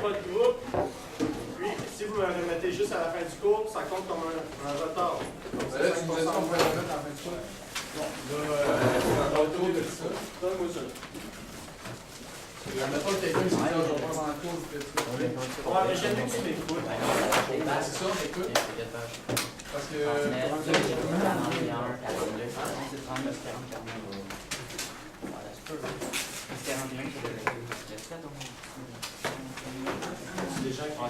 votre groupe. Puis, si vous me remettez juste à la fin du cours, ça compte comme un retard. Donc, là, tu nous as dit qu'on pouvait le remettre à la fin du cours. Bon, là, autour de ça. Donne-moi ça. Mettons que quelqu'un qui dit là, je vais prendre en cours. Ouais, mais j'aime que tu m'écoutes. C'est ça, on écoute. Parce que. C'est des gens qui ont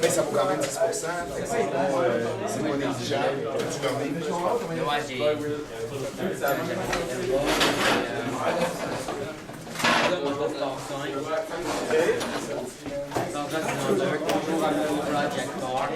Mais ça vaut quand même 10%, c'est pas négligeable. Tu leur dis. Ouais, j'ai. Toujours à mon project bar.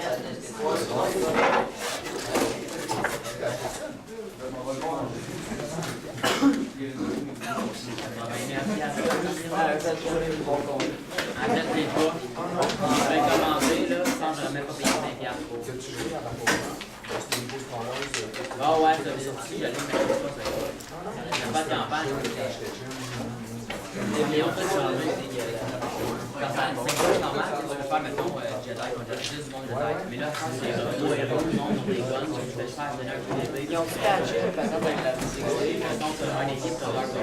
Je vais commencer là, sans jamais pas payer 5$. Ah ouais, ça veut dire si j'allais mettre ça. Il n'y a pas de campagne. Les millions de changer. Quand ça c'est normal, tu peux faire, mettons, Jedi, quand j'ai juste du monde Jedi. Mais là, c'est nos héros du monde, ont des guns, donc je vais faire donner un coup d'épée. Ils ont patché, par exemple, avec la musique. Donc, une équipe de leur deux.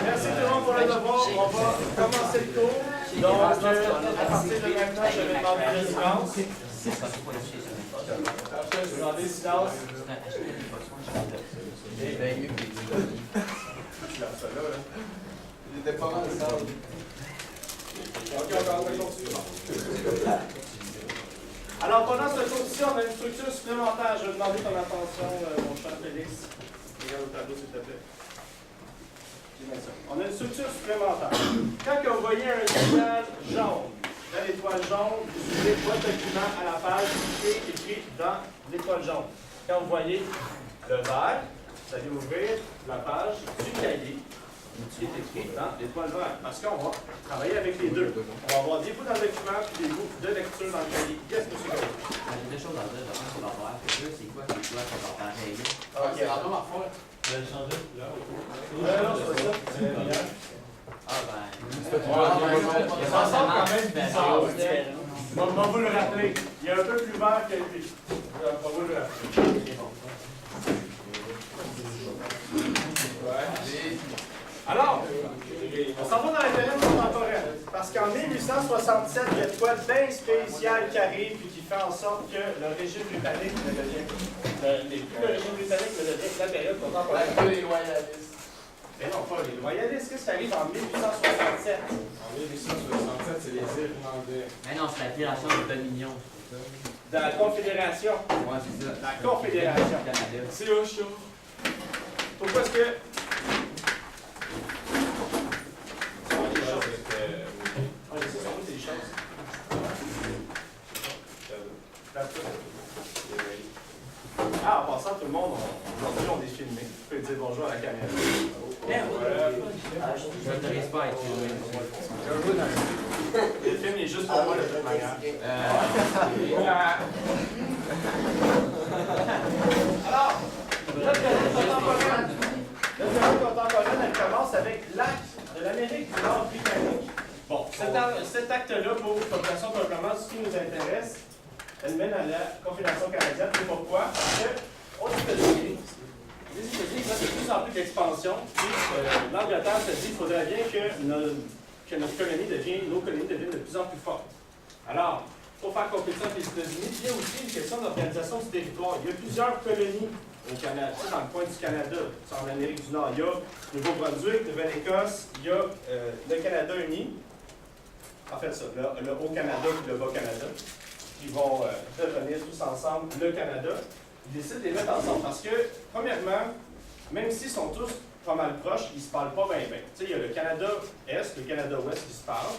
Merci tout le monde pour le devoir. On va commencer le cours. Donc, à partir de maintenant, je vais demander le silence. Je vais demander le silence. Il était pas mal ça. Ok, on va continuer. Alors, pendant ce cours-ci, on a une structure supplémentaire. Je vais demander ton attention, mon cher Félix. Regarde le tableau, s'il te plaît. On a une structure supplémentaire. Quand vous voyez un signal jaune, dans l'étoile jaune, vous suivez votre document à la page qui est écrit dans l'étoile jaune. Quand vous voyez le vert, vous allez ouvrir la page du cahier qui est écrit dans l'étoile verte. Parce qu'on va travailler avec les deux. On va avoir des bouts dans le document et des bouts de lecture dans le cahier. Qu'est-ce que c'est que ça? J'ai deux choses à dire, d'abord sur leur vert. C'est quoi que tu dois faire pareil? Ok, rentre-moi à fond. Je vais le changer là. Non, c'est pas ça. Ah ben. Ça sent quand même bizarre. On va vous le rappeler. Il est un peu plus vert que lui. On va vous le rappeler. Alors, on s'en va dans la période contemporaine. Parce qu'en 1867, il y a de quoi bien spécial qui arrive et qui fait en sorte que le régime britannique ne devient le régime britannique ne devient que la période contemporaine. Les loyalistes. Mais non, pas les loyalistes. Qu'est-ce qui arrive en 1867? En 1867, c'est les Irlandais. Mais non, c'est la fédération de Dominion. Dans la Confédération. Ouais, c'est ça. La Confédération. C'est au chaud. Pourquoi est-ce que. Ah, en passant, tout le monde, aujourd'hui, on est filmé. Tu peux dire bonjour à la caméra. Je n'autorise pas à être filmé. Le film est juste pour moi de toute manière. Alors, notre période contemporaine, elle commence avec l'acte de l'Amérique du Nord britannique. Bon, cet acte-là, pour population probablement, ce qui nous intéresse, elle mène à la Confédération canadienne. Et pourquoi? Parce qu'aux États-Unis, les États-Unis font de plus en plus d'expansion. L'Angleterre se dit qu'il faudrait bien que nos colonies deviennent de plus en plus fortes. Alors, pour faire compétition avec les États-Unis, il y a aussi une question d'organisation du territoire. Il y a plusieurs colonies au Canada, dans le coin du Canada, en Amérique du Nord. Il y a Nouveau-Brunswick, Nouvelle-Écosse, il y a le Canada uni. en fait, ça, le Haut-Canada et le Bas-Canada, qui vont devenir tous ensemble le Canada. Ils décident de les mettre ensemble parce que, premièrement, même s'ils sont tous pas mal proches, ils ne se parlent pas bien. Tu sais, il y a le Canada-Est, le Canada-Ouest qui se parlent,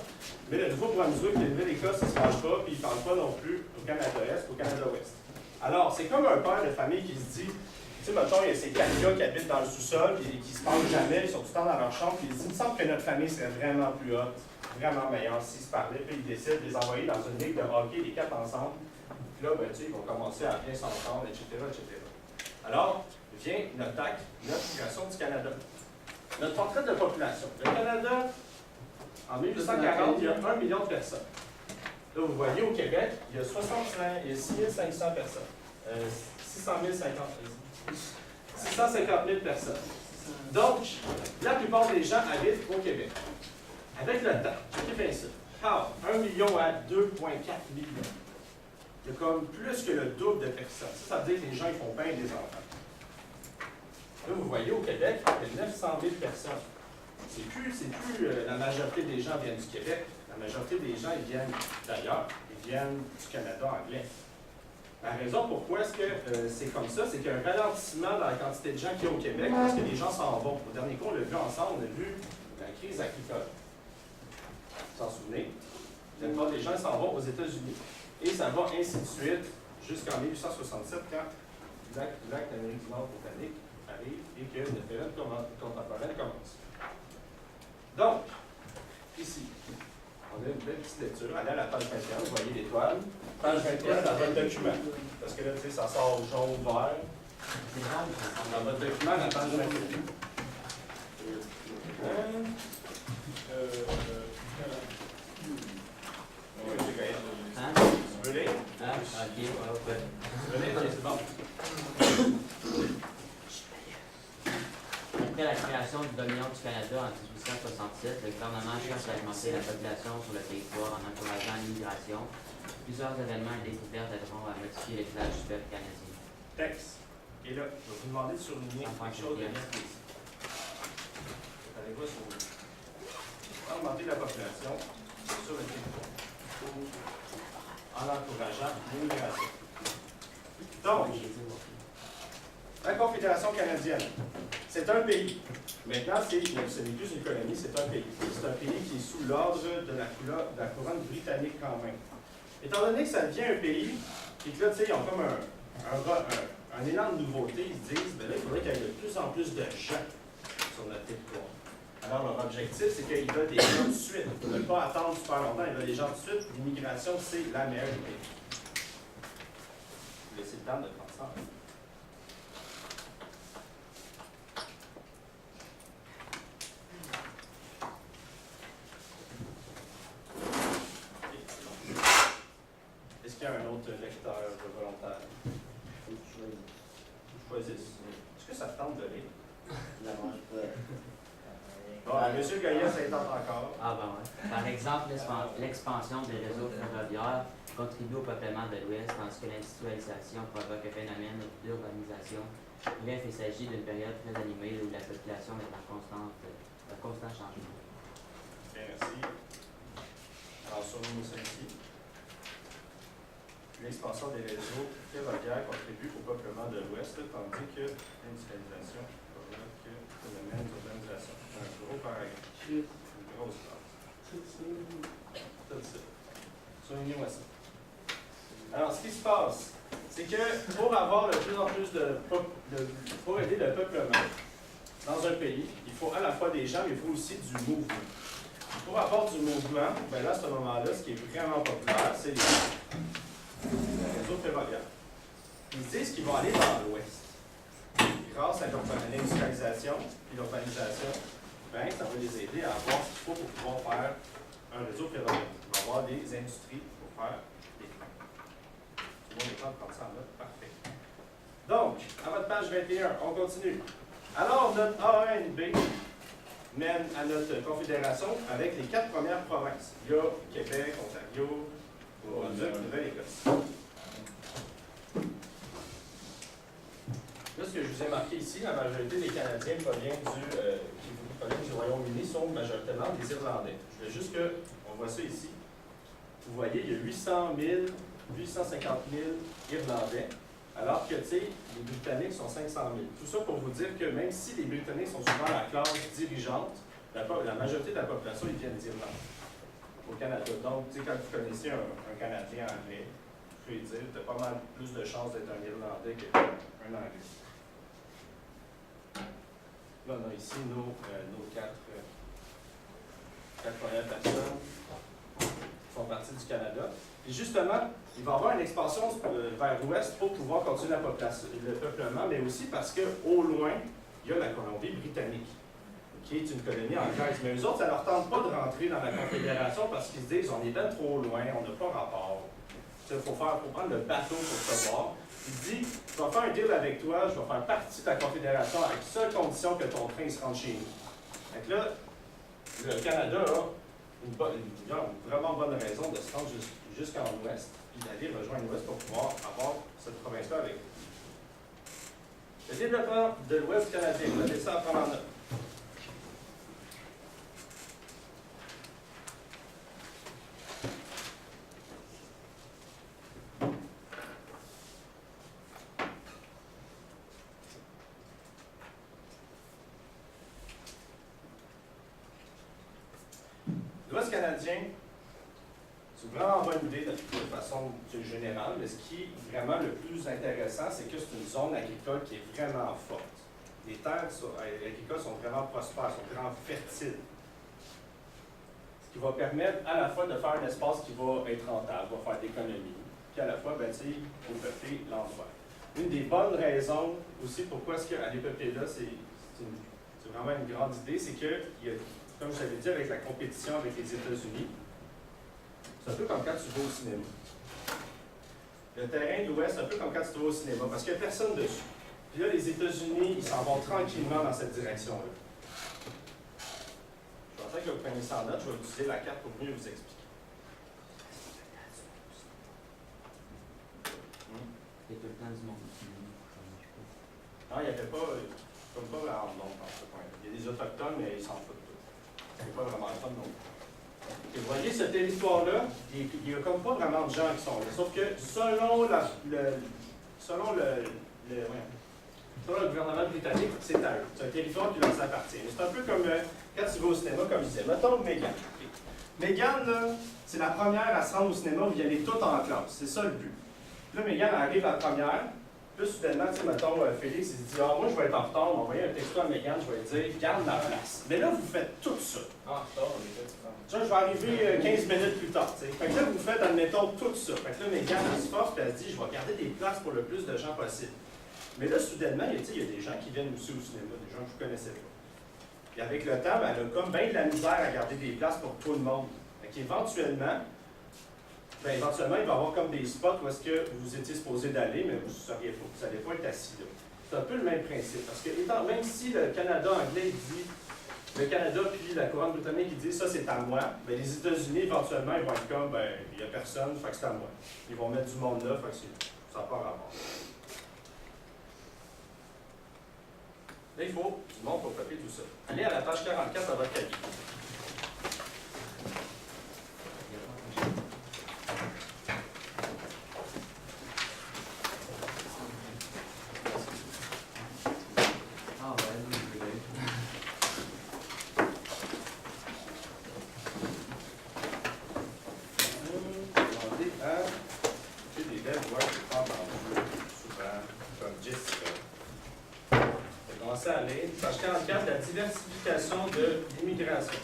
mais le Nouveau-Brunswick et le Nouvelle-Écosse, ils ne se parlent pas, puis ils ne parlent pas non plus au Canada-Est, au Canada-Ouest. Alors, c'est comme un père de famille qui se dit, tu sais, mettons, il y a ces 4 gars qui habitent dans le sous-sol, et qui ne se parlent jamais, ils sont tout le temps dans leur chambre, puis ils se disent, il me semble que notre famille serait vraiment plus haute, vraiment meilleure s'ils se parlaient, puis ils décident de les envoyer dans une ligue de hockey, les 4 ensemble. Puis là, ben, tu sais, ils vont commencer à bien s'entendre, etc., etc. Alors, vient notre TAC, notre population du Canada. Notre portrait de population. Le Canada, en 1840, il y a 1 million de personnes. Là, vous voyez, au Québec, il y a 6 500 personnes. 650 000 personnes. Donc, la plupart des gens habitent au Québec. Avec le temps, c'est bien ça. 1 million à 2,4 millions. Il y a comme plus que le double de personnes. Ça veut dire que les gens ils font bien des enfants. Là, vous voyez, au Québec, il y a 900 000 personnes. C'est plus la majorité des gens viennent du Québec. La majorité des gens, ils viennent d'ailleurs. Ils viennent du Canada anglais. La raison pourquoi est-ce que c'est comme ça, c'est qu'il y a un ralentissement dans la quantité de gens qu'il y a au Québec parce que les gens s'en vont. Au dernier coup, on l'a vu ensemble, on a vu la crise agricole. Vous vous en souvenez? La plupart des gens s'en vont aux États-Unis. Et ça va ainsi de suite jusqu'en 1867 quand l'acte d'Amérique du Nord britannique arrive et que la période contemporaine commence. Donc, ici, on a une belle petite lecture. Allez à la page 21, vous voyez l'étoile. Page 21 dans votre document. Parce que là, tu sais, ça sort jaune, vert. Dans votre document, la page 21. Hein? Tu veux lire? Ah, ok, ouais. Tu veux lire? C'est bon. Après la création du Dominion du Canada en 1867, le gouvernement cherche à augmenter la population sur le territoire en encourageant l'immigration. Plusieurs événements et découvertes aideront à modifier les plages du peuple canadien. Texte. Et là, je vais vous demander de surligner quelque chose de bien précis. Allez voir sur augmenter la population sur le territoire en encourageant l'immigration. Donc, la Confédération canadienne, c'est un pays. Maintenant, ce n'est plus une colonie, c'est un pays. C'est un pays qui est sous l'ordre de la couronne britannique quand même. Étant donné que ça devient un pays, et que là, tu sais, ils ont comme un élan de nouveauté, ils se disent, ben là, il faudrait qu'il y ait de plus en plus de gens sur notre territoire. Alors, leur objectif, c'est qu'ils veulent des gens de suite. Ils ne veulent pas attendre super longtemps, ils veulent des gens de suite. L'immigration, c'est la meilleure des pays. Je vais laisser le temps de prendre ça. Est-ce qu'il y a un autre lecteur volontaire? Choisisse. Est-ce que ça te tente de lire? Bon, M. Gaillard, ça y tente encore. Ah ben ouais. Par exemple, l'expansion des réseaux ferroviaires contribue au peuplement de l'Ouest, tandis que l'industrialisation provoque un phénomène d'urbanisation. Bref, il s'agit d'une période très animée où la population est en constant changement. Bien, merci. Alors, soulignons ceci. L'expansion des réseaux ferroviaires contribue au peuplement de l'Ouest, tandis que l'industrialisation provoque le phénomène d'urbanisation. Un gros paragraphe. Une grosse phrase. Tout ça. Soulignez-moi ça. Alors, ce qui se passe, c'est que pour avoir de plus en plus pour aider le peuplement dans un pays, il faut à la fois des gens, mais il faut aussi du mouvement. Pour avoir du mouvement, ben là, à ce moment-là, ce qui est vraiment populaire, c'est les réseaux ferroviaires. Ils disent qu'ils vont aller vers l'ouest. Grâce à l'industrialisation et l'urbanisation, ben, ça va les aider à avoir ce qu'il faut pour pouvoir faire un réseau ferroviaire. Il va y avoir des industries pour faire des trains. Tout le monde est temps de prendre ça en note. Parfait. Donc, à votre page 21, on continue. Alors, notre AENB mène à notre confédération avec les 4 premières provinces. Il y a Québec, Ontario, Nouveau-Brunswick, Nouvelle-Écosse. Là, ce que je vous ai marqué ici, la majorité des Canadiens proviennent du Royaume-Uni, sont majoritairement des Irlandais. Je veux juste qu'on On voit ça ici. Vous voyez, il y a 800 000, 850 000 Irlandais, alors que, tu sais, les Britanniques sont 500 000. Tout ça pour vous dire que même si les Britanniques sont souvent la classe dirigeante, la majorité de la population, ils viennent d'Irlande, au Canada. Donc, tu sais, quand vous connaissez un Canadien anglais, je peux dire, tu as pas mal plus de chances d'être un Irlandais qu'un Anglais. Là, on a ici nos quatre premières personnes qui font partie du Canada. Et justement, il va y avoir une expansion vers l'ouest pour pouvoir continuer le peuplement, mais aussi parce qu'au loin, il y a la Colombie-Britannique, qui est une colonie anglaise. Mais eux autres, ça ne leur tente pas de rentrer dans la Confédération parce qu'ils se disent on est bien trop loin, on n'a pas rapport. Il faut prendre le bateau pour se voir. Il dit je vais faire un deal avec toi, je vais faire partie de la Confédération avec seule condition que ton train se rende chez nous. Donc là, le Canada a une vraiment bonne raison de se rendre jusqu'en ouest, puis d'aller rejoindre l'ouest pour pouvoir avoir cette province-là avec eux. Le développement de l'ouest canadien, vous avez ça à prendre en note. L'Ouest canadien, c'est vraiment pas une idée de façon générale, mais ce qui est vraiment le plus intéressant, c'est que c'est une zone agricole qui est vraiment forte. Les terres agricoles sont vraiment prospères, sont vraiment fertiles. Ce qui va permettre à la fois de faire un espace qui va être rentable, va faire d'économie, puis à la fois, ben, tu sais, pour peupler l'endroit. Une des bonnes raisons aussi pourquoi est-ce qu'aller peupler là, c'est vraiment une grande idée, c'est que il y a, comme je l'avais dit, avec la compétition avec les États-Unis, c'est un peu comme quand tu vas au cinéma. Le terrain de l'Ouest, c'est un peu comme quand tu vas au cinéma, parce qu'il n'y a personne dessus. Puis là, les États-Unis, ils s'en vont tranquillement dans cette direction-là. Je pensais que vous preniez ça en note, je vais utiliser la carte pour mieux vous expliquer. Il y a tout le temps du monde. Non, il n'y avait pas, comme pas vraiment de monde dans ce point-là. Il y a des Autochtones, mais ils s'en foutent tout. C'est pas vraiment le fun non plus. Et vous voyez, ce territoire-là, il n'y a comme pas vraiment de gens qui sont là. Sauf que selon le gouvernement britannique, c'est à eux. C'est un territoire qui leur appartient. C'est un peu comme quand tu vas au cinéma, comme je disais. Mettons Meghan. Meghan, là, c'est la première à se rendre au cinéma où il y allait tout en classe. C'est ça le but. Là, Meghan arrive la première. Là, soudainement, tu sais, mettons, Félix, il se dit moi, je vais être en retard, on va envoyer un texto à Meghan, je vais lui dire garde la place. Mais là, vous faites tout ça. Ah, ça, on est là, Ça, je vais arriver 15 minutes plus tard. T'sais. Fait que là, vous faites, admettons, tout ça. Fait que là, Meghan, elle se force, puis elle se dit je vais garder des places pour le plus de gens possible. Mais là, soudainement, il y a des gens qui viennent aussi au cinéma, des gens que vous ne connaissez pas. Et avec le temps, ben, elle a comme bien de la misère à garder des places pour tout le monde. Fait qu'éventuellement, il va y avoir comme des spots où est-ce que vous étiez supposé d'aller, mais vous n'allez pas être assis là. C'est un peu le même principe. Parce que même si le Canada anglais dit, le Canada puis la couronne britannique qui dit ça c'est à moi, bien, les États-Unis éventuellement ils vont être comme ben il n'y a personne, fait que c'est à moi. Ils vont mettre du monde là, fait que ça n'a pas rapport. Là, il faut du monde pour copier tout ça. Allez à la page 44 dans votre cahier. Page 44, la diversification de l'immigration.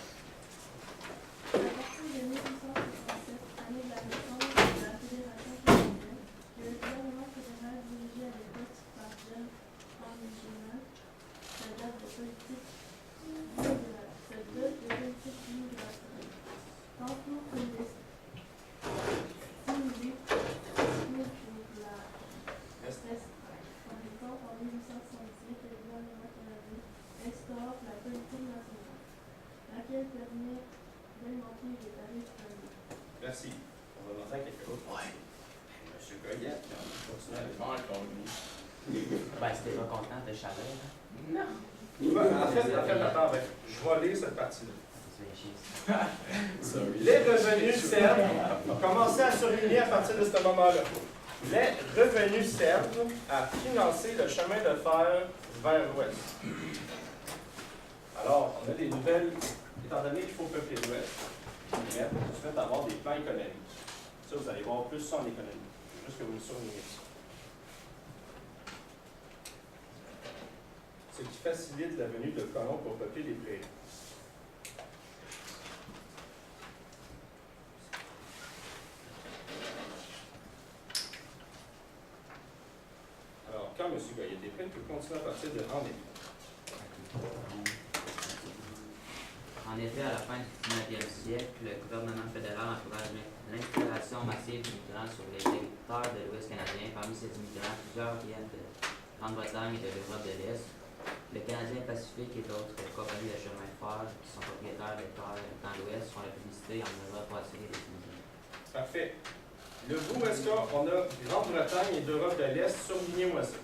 À partir de 1867, année de la naissance de la Fédération canadienne, le gouvernement fédéral dirigé à l'époque par John Hamilton se dote de politique d'immigration. Tantôt communiste, stimulé pour la reste. En 1878, le gouvernement canadien instaure la politique nationale, laquelle permet d'augmenter les tarifs publics. Merci. On va demander à quelqu'un d'autre. Oui. Monsieur Goyette, on continue à le faire comme nous. Ben, c'était pas content de Chalet, là. Non. En fait, attends, je vais lire cette partie-là. Les revenus servent, commencez à surligner à partir de ce moment-là. Les revenus servent à financer le chemin de fer vers l'ouest. Alors, on a des nouvelles, étant donné qu'il faut peupler l'ouest, qui mettent tout de suite à avoir des plans économiques. Ça, vous allez voir plus ça en économie. Juste que vous le surlignez ça. Ce qui facilite la venue de colons pour peupler les prairies. Alors, quand M. Goyer-Després peut continuer à partir de en effet. En effet, à la fin du 19e siècle, le gouvernement fédéral encourage l'installation massive d'immigrants sur les territoires de l'Ouest canadien. Parmi ces immigrants, plusieurs viennent de Grande-Bretagne et de l'Europe de l'Est. Le Canadien Pacifique et d'autres compagnies de chemin de fer qui sont propriétaires de terres dans l'Ouest font la publicité en Europe pour attirer des immigrants. Parfait. Le bout où est-ce qu'on a Grande-Bretagne et d'Europe de l'Est, surlignez-moi ça.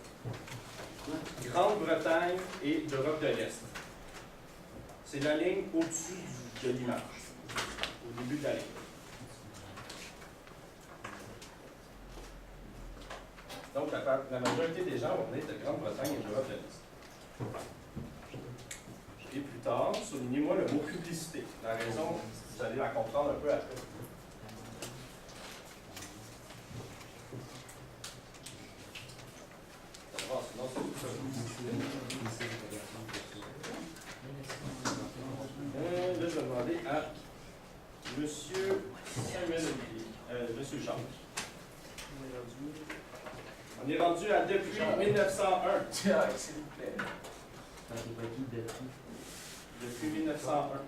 Grande-Bretagne et d'Europe de l'Est. C'est la ligne au-dessus de l'image, au début de la ligne. Donc, la majorité des gens vont venir de Grande-Bretagne et d'Europe de l'Est. Et plus tard, soulignez-moi le mot publicité. La raison, vous allez la comprendre un peu après. Sinon, c'est tout ça. Là, je vais demander à M. Samuel Olivier, M. Charles. On est rendu à depuis 1901. S'il vous plaît. Depuis 1901.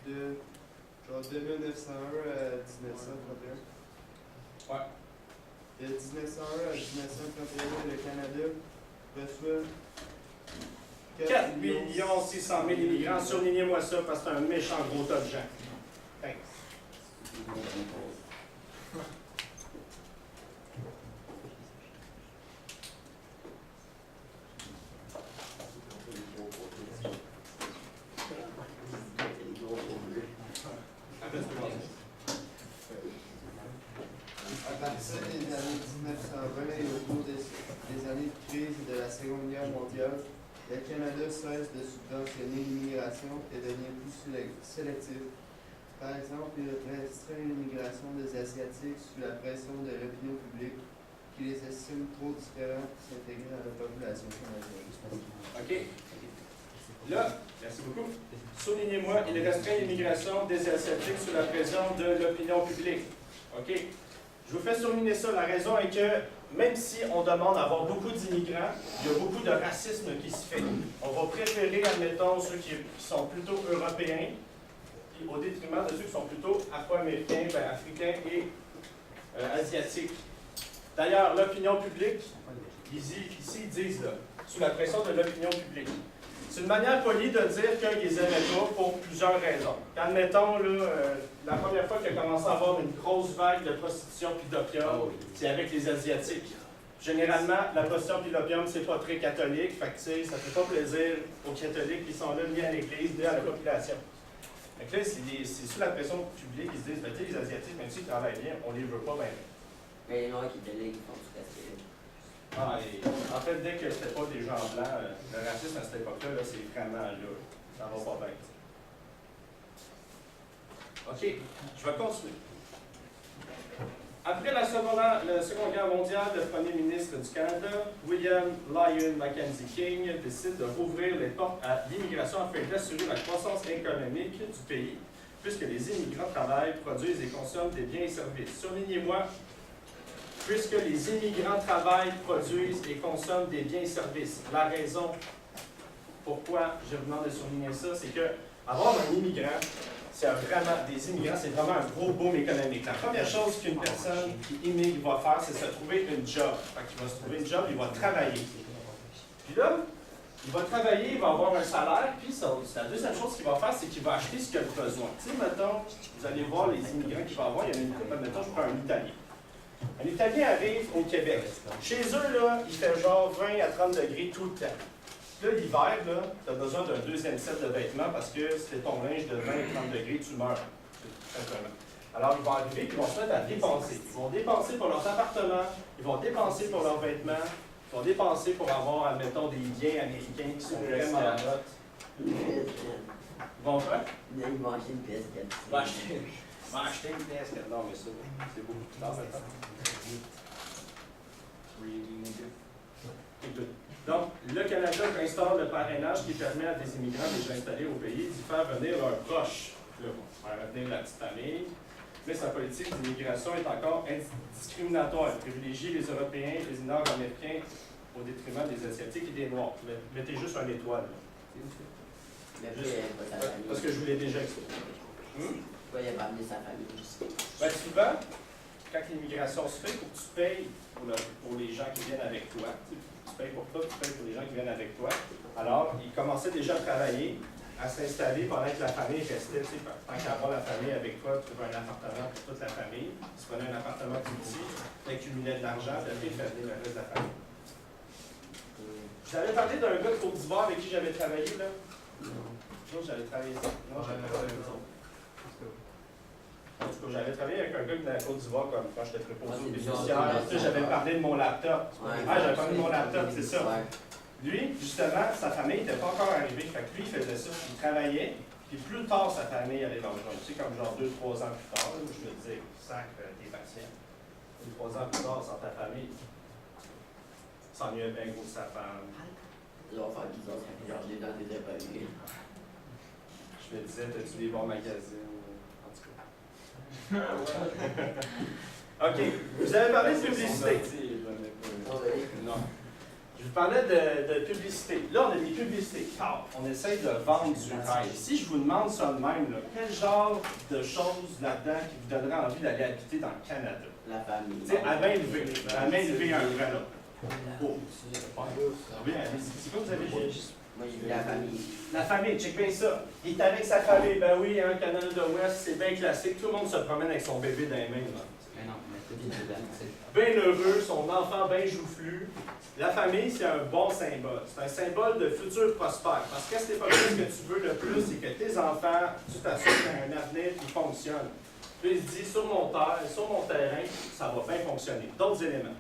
De 1901 à 1931. Ouais. De 1901 à 1931, le Canada reçoit 4 600 000 immigrants. Surlignez-moi ça parce que c'est un méchant gros tas de gens. Thanks. À partir des années 1920 et au cours des années de crise de la Seconde Guerre mondiale, le Canada cesse de subventionner l'immigration et devient plus sélectif. Par exemple, il restreint l'immigration des Asiatiques sous la pression de l'opinion publique qui les estime trop différents pour s'intégrer à la population canadienne. OK. Là, merci beaucoup. Soulignez-moi, il restreint l'immigration des Asiatiques sous la pression de l'opinion publique. OK. Je vous fais souligner ça. La raison est que même si on demande d'avoir beaucoup d'immigrants, il y a beaucoup de racisme qui se fait. On va préférer, admettons, ceux qui sont plutôt européens, au détriment de ceux qui sont plutôt afro-américains, africains et asiatiques. D'ailleurs, l'opinion publique, ici, ils disent là, sous la pression de l'opinion publique. C'est une manière polie de dire qu'ils les aimaient pas pour plusieurs raisons. Admettons, là, la première fois qu'il a commencé à avoir une grosse vague de prostitution et d'opium, c'est avec les Asiatiques. Généralement, la prostitution et l'opium, c'est pas très catholique, fait que, ça ne fait pas plaisir aux catholiques qui sont là, ni à l'Église, ni à la population. Fait que là, c'est sous la pression publique, ils se disent, ben, les Asiatiques, même s'ils travaillent bien, on les veut pas bien. Mais les Noirs qui délèguent, ils font tout à fait. Ah, et en fait, dès que c'était pas des gens blancs, le racisme à cette époque-là, là, c'est vraiment là. Ça va pas bien. OK, je vais continuer. Après la Seconde Guerre mondiale, le premier ministre du Canada, William Lyon Mackenzie King, décide de rouvrir les portes à l'immigration afin d'assurer la croissance économique du pays, puisque les immigrants travaillent, produisent et consomment des biens et services. Surlignez-moi, puisque les immigrants travaillent, produisent et consomment des biens et services. La raison pourquoi je vous demande de souligner ça, c'est que avoir un immigrant, c'est vraiment un gros boom économique. La première chose qu'une personne qui immigre va faire, c'est se trouver une job. Fait qu'il va se trouver une job, il va travailler. Puis là, il va travailler, il va avoir un salaire, puis la deuxième chose qu'il va faire, c'est qu'il va acheter ce qu'il a besoin. Tu sais, mettons, vous allez voir les immigrants qu'il va avoir, il y en a une couple, mettons, je prends un Italien. Un Italien arrive au Québec. Chez eux, là, il fait genre 20 à 30 degrés tout le temps. Là, l'hiver, tu as besoin d'un deuxième set de vêtements parce que si ton linge de 20-30 degrés, tu meurs. Tout simplement. Alors, ils vont arriver et ils vont se mettre à dépenser. Ils vont dépenser pour leurs appartements, ils vont dépenser pour leurs vêtements, ils vont dépenser pour avoir, admettons, des biens américains qui sont vraiment à la note. Ils vont faire? Ils vont acheter une PS4. Ils vont acheter une PS4. Non, mais ça, c'est beaucoup plus tard maintenant. Écoute. Donc, le Canada instaure le parrainage qui permet à des immigrants déjà installés au pays d'y faire venir leurs proches. Là, faire venir la petite famille. Mais sa politique d'immigration est encore discriminatoire. Elle privilégie les Européens et les Nord-Américains au détriment des Asiatiques et des Noirs. Mettez juste une étoile. Parce que je vous l'ai déjà expliqué. Pourquoi il a pas amené sa famille? Ben, souvent, quand l'immigration se fait, il faut que tu payes pour les gens qui viennent avec toi. Tu payes pour toi, tu payes pour les gens qui viennent avec toi. Alors, il commençait déjà à travailler, à s'installer pendant que la famille restait. Tant qu'à avoir la famille avec toi, tu trouves un appartement pour toute la famille. Tu prenais un appartement plus petit, tu accumulais de l'argent, tu as fait venir le reste de la famille. Je t'avais parlé d'un gars de Côte d'Ivoire avec qui j'avais travaillé, là? Non, j'avais travaillé ça. Non, j'avais travaillé ça. En tout cas, j'avais travaillé avec un gars de la Côte d'Ivoire comme quand j'étais préposé aux bénéficiaires. J'avais parlé de mon laptop. J'avais parlé de mon laptop, c'est ça. Lui, justement, sa famille n'était pas encore arrivée. Fait que lui, il faisait ça. Il travaillait, puis plus tard, sa famille allait dans le rejoindre. Tu sais, comme genre 2-3 ans plus tard, où je me disais, sac, t'es patient. 2-3 ans plus tard, sans ta famille, s'ennuyait bien gros de sa femme. Ils vont faire bizarre, ça fait garder dans des épaulés. Je me disais, t'as-tu des bons magazines? En tout cas. OK. Vous avez parlé de publicité. Non. Je vous parlais de publicité. Là, on a des publicités. On essaye de vendre du rêve. Si je vous demande ça de même, là, quel genre de choses là-dedans qui vous donnerait envie d'aller habiter dans le Canada? La famille. Tu sais, à main levée, un vrai là. Oh. Bien, c'est quoi vous avez dit? Moi, j'ai vu la famille. La famille, check bien ça. Il est avec sa famille. Ben oui, hein, Canada de l'Ouest, c'est bien classique. Tout le monde se promène avec son bébé dans les mains. Mais non, mais c'est des Bien heureux, son enfant bien joufflu. La famille, c'est un bon symbole. C'est un symbole de futur prospère. Parce qu'à cette époque-là, ce que tu veux le plus, c'est que tes enfants, tu t'assures qu'il y a un avenir qui fonctionne. Puis il se dit, sur mon terrain, ça va bien fonctionner. D'autres éléments.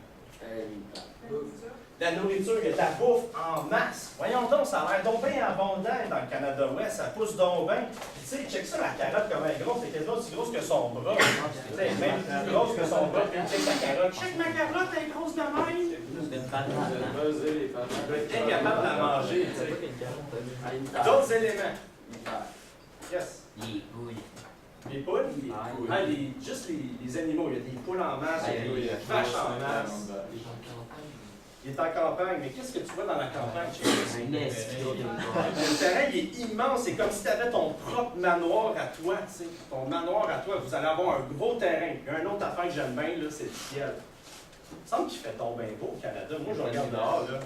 La nourriture, il y a de la bouffe en masse. Voyons donc, ça a l'air donc bien abondant dans le Canada-Ouest, ça pousse donc bien. Puis tu sais, check ça, la carotte, comment elle est grosse, c'est quasiment aussi grosse que son bras. Tu sais, même plus grosse que son bras, puis check sa carotte. Check ma carotte, elle est grosse de même. Je vais être incapable de la manger, tu sais. D'autres éléments. Yes. Les pouilles. Les poules? Juste les animaux. Il y a des poules en masse, il y a des vaches en masse. Il est en campagne, mais qu'est-ce que tu vois dans la campagne? Le terrain, il est immense. C'est comme si tu avais ton propre manoir à toi. Tu sais. Ton manoir à toi, vous allez avoir un gros terrain. Il y a une autre affaire que j'aime bien, là, c'est le ciel. Il me semble qu'il fait tomber beau au Canada. Moi, je regarde dehors, là.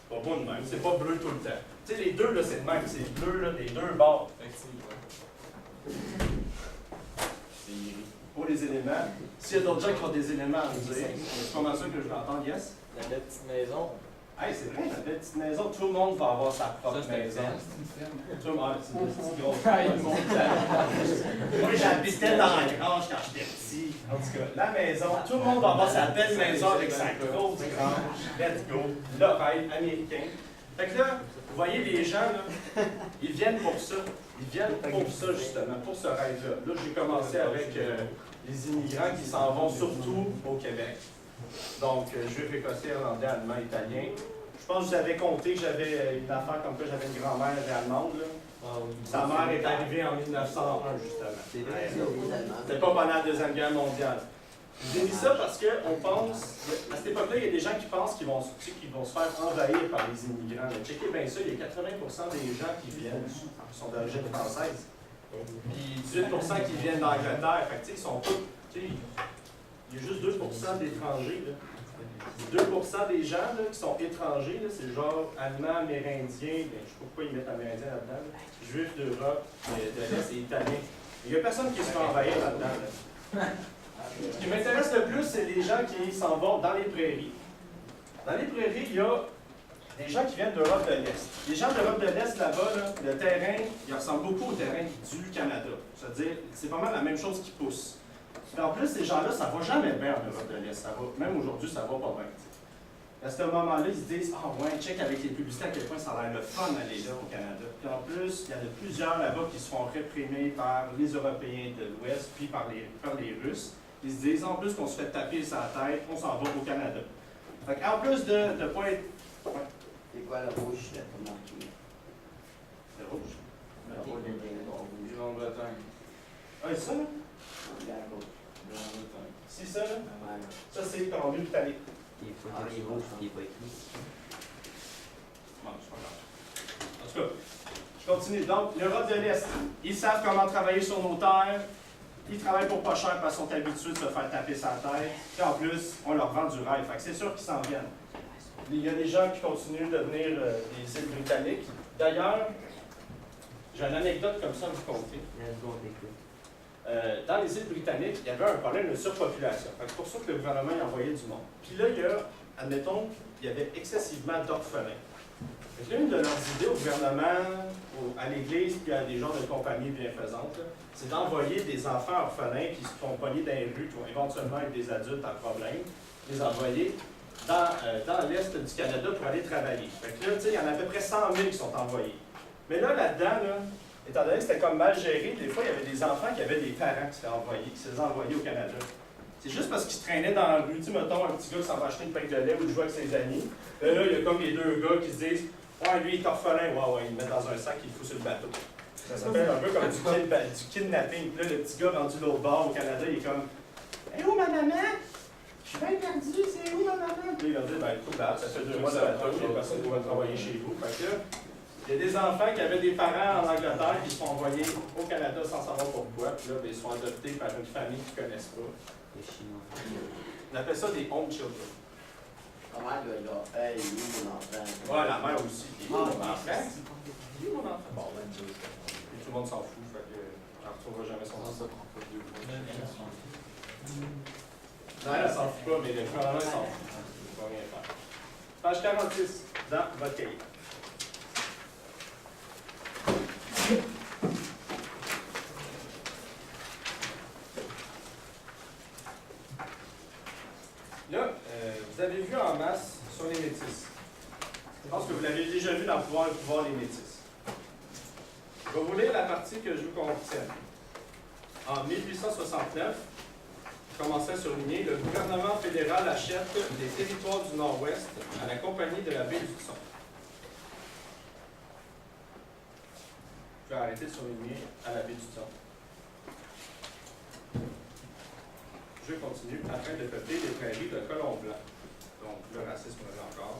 Pas beau de même. C'est pas bleu tout le temps. Tu sais, les deux, là, c'est le même. C'est bleu, là, des deux bords. Pour les éléments. S'il y a d'autres gens qui ont des éléments à nous dire, je suis pas mal sûr que je vais entendre, yes? La belle petite maison. Hey, c'est vrai, la belle petite maison. Tout le monde va avoir sa propre maison. Tout le monde, c'est une petite grosse Moi, j'habitais dans la grange quand j'étais petit. En tout cas, la maison, tout le monde va avoir sa belle maison avec sa grosse grange. Let's go. Le rêve américain. Fait que là, vous voyez les gens, là, ils viennent pour ça. Ils viennent pour ça, justement, pour ce rêve-là. Là, j'ai commencé avec les immigrants qui s'en vont surtout au Québec. Donc, juif, écossais, irlandais, allemand, italien. Je pense que vous avez compté que j'avais une affaire comme quoi j'avais une grand-mère allemande. Là. Sa mère est arrivée en 1901, justement. C'était pas pendant la Deuxième Guerre mondiale. J'ai dit ça parce qu'on pense, à cette époque-là, il y a des gens qui pensent qu'ils vont se faire envahir par les immigrants. Là. Checkez bien ça, il y a 80% des gens qui viennent, qui sont d'origine française. Puis 18% qui viennent d'Angleterre. Fait que, tu sais, ils sont tous, tu sais, il y a juste 2% d'étrangers. 2% des gens là, qui sont étrangers, c'est genre allemands, amérindiens, je ne sais pas pourquoi ils mettent amérindiens là-dedans, là, juifs d'Europe, de l'Est et italiens. Il n'y a personne qui se fait envahir là-dedans. Là. Ce qui m'intéresse le plus, c'est les gens qui s'en vont dans les prairies. Dans les prairies, il y a des gens qui viennent d'Europe de l'Est. Les gens d'Europe de l'Est, là-bas, là, le terrain, il ressemble beaucoup au terrain du Canada. C'est-à-dire, c'est pas mal la même chose qui pousse. Mais en plus, ces gens-là, ça va jamais bien en Europe de l'Est. Ça va, même aujourd'hui, ça va pas bien. À ce moment-là, ils se disent « Ah ouais, check avec les publicités à quel point ça a l'air le fun d'aller là au Canada. » Puis en plus, il y en a plusieurs là-bas qui se font réprimer par les Européens de l'Ouest, puis par les Russes. Ils se disent, en plus qu'on se fait taper sur la tête, on s'en va au Canada. Fait en plus de ne pas être... Ouais. C'est quoi le rouge là, comme marqué? C'est rouge. Le rouge de rouge. Grande-Bretagne. Ah, c'est ça, là? La gauche. C'est ça, là? Ouais. Ça, c'est Colombie-Britannique. Il faut écrire rouge, il n'est pas écrit. Bon, c'est pas grave. En tout cas, je continue. Donc, l'Europe de l'Est, ils savent comment travailler sur nos terres. Ils travaillent pour pas cher parce qu'ils sont habitués de se faire taper sa tête. Puis en plus, on leur vend du rêve. Fait que c'est sûr qu'ils s'en viennent. Il y a des gens qui continuent de venir des îles britanniques. D'ailleurs, j'ai une anecdote comme ça à vous conter. Dans les îles britanniques, il y avait un problème de surpopulation. C'est pour ça que le gouvernement y envoyait du monde. Puis là, il y a, admettons, il y avait excessivement d'orphelins. L'une de leurs idées au gouvernement, à l'Église, puis à des gens de compagnies bienfaisantes, c'est d'envoyer des enfants orphelins qui se font pogner dans les rues, qui vont éventuellement être des adultes à problème, les envoyer dans l'Est du Canada pour aller travailler. Fait que là, tu sais, il y en a à peu près 100 000 qui sont envoyés. Mais là-dedans, étant donné que c'était comme mal géré, des fois, il y avait des enfants qui avaient des parents qui se faisaient envoyer au Canada. C'est juste parce qu'ils se traînaient dans la rue. Tu sais, mettons, un petit gars qui s'en va acheter une pinte de lait ou de jouer avec ses amis. Là, il y a comme les deux gars qui se disent « Ouais, lui, il est orphelin. Ouais, il le met dans un sac et il le fout sur le bateau. » Ça s'appelle un peu comme du kidnapping. Puis là, le petit gars rendu de l'autre bord au Canada, il est comme « Hey, où ma maman? Je suis bien perdu, c'est où ma maman? » Puis il leur dit « Ben, écoute, ça fait 2 mois de bateau, il y a personne qui va travailler chez vous. » Fait que là, il y a des enfants qui avaient des parents en Angleterre qui se sont envoyés au Canada sans savoir pourquoi. Puis là, ils sont adoptés par une famille qu'ils ne connaissent pas. On appelle ça des home children. Comment le gars? Hey, il est mon enfant. Ouais, la mère aussi. Il est mon enfant. Il est mon enfant. Bon, ben, tout le monde s'en fout. Fait que on ne retrouvera jamais son enfant. Non, elle s'en fout pas, mais le gouvernement s'en fout. Il ne va rien faire. Page 46 dans votre cahier. Là, vous avez vu en masse sur les métis. Je pense que vous l'avez déjà vu dans le pouvoir des métis. Je vais vous lire la partie que je veux qu'on retienne. En 1869, je commençais à surligner, le gouvernement fédéral achète des territoires du Nord-Ouest à la Compagnie de la baie du Son. Je vais arrêter de surligner à la baie du Son. Je continue afin de peupler les prairies de colons blancs. Donc, le racisme revient encore.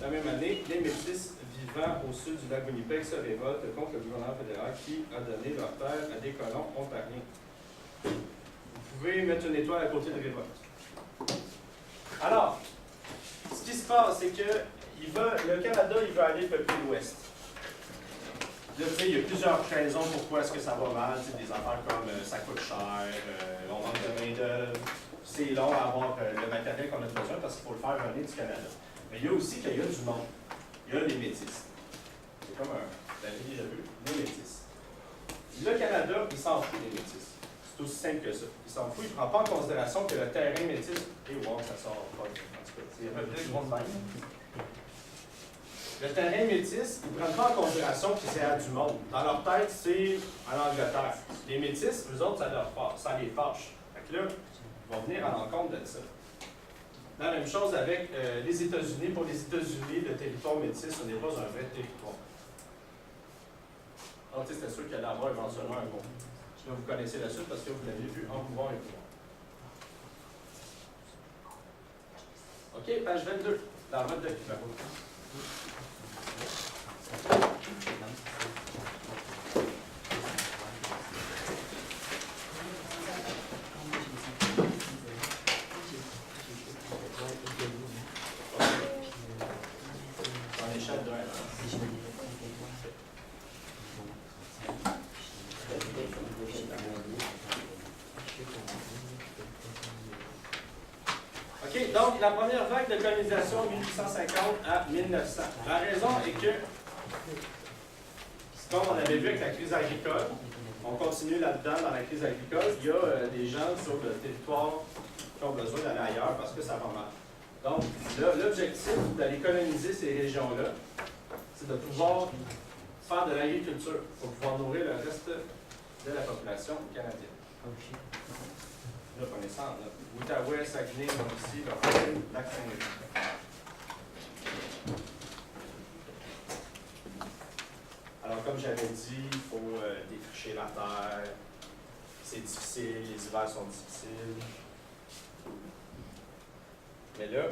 La même année, les Métis vivant au sud du lac Winnipeg se révoltent contre le gouvernement fédéral qui a donné leur terre à des colons ontariens. Vous pouvez mettre une étoile à côté de révolte. Alors, ce qui se passe, c'est que le Canada, il veut aller peupler l'Ouest. Là, il y a plusieurs raisons pourquoi est-ce que ça va mal. Des affaires comme ça coûte cher, on manque de main-d'œuvre, c'est long à avoir le matériel qu'on a besoin parce qu'il faut le faire venir du Canada. Mais il y a aussi qu'il y a du monde. Il y a les métis. C'est comme vous avez déjà vu, les métis. Le Canada, il s'en fout des métis. C'est aussi simple que ça. Il s'en fout, il ne prend pas en considération que le terrain métis. Et wow, ça sort pas. En tout cas, il y a deux gros de même. Le terrain métis, ils ne prennent pas en considération que c'est à du monde. Dans leur tête, c'est en Angleterre. Les métis, eux autres, ça les fâche. Fait que là, ils vont venir à l'encontre de ça. La même chose avec les États-Unis. Pour les États-Unis, le territoire métis, ce n'est pas un vrai territoire. Donc, c'était sûr qu'il allait avoir éventuellement un groupe. Là, vous connaissez la suite parce que vous l'avez vu en pouvoir et pouvoir. OK, page 22, dans votre document. On échappe d'un. OK, donc la première vague de colonisation, 1850 à 1900. La raison est que, comme on avait vu avec la crise agricole, on continue là-dedans dans la crise agricole, il y a des gens sur le territoire qui ont besoin d'aller ailleurs parce que ça va mal. Donc, l'objectif d'aller coloniser ces régions-là, c'est de pouvoir faire de l'agriculture pour pouvoir nourrir le reste de la population canadienne. Là, on est sans, Outaouais, Saguenay, Mauricie, Laurentide, Lac-Saint-Jean. Alors, comme j'avais dit, il faut défricher la terre. C'est difficile, les hivers sont difficiles. Mais là,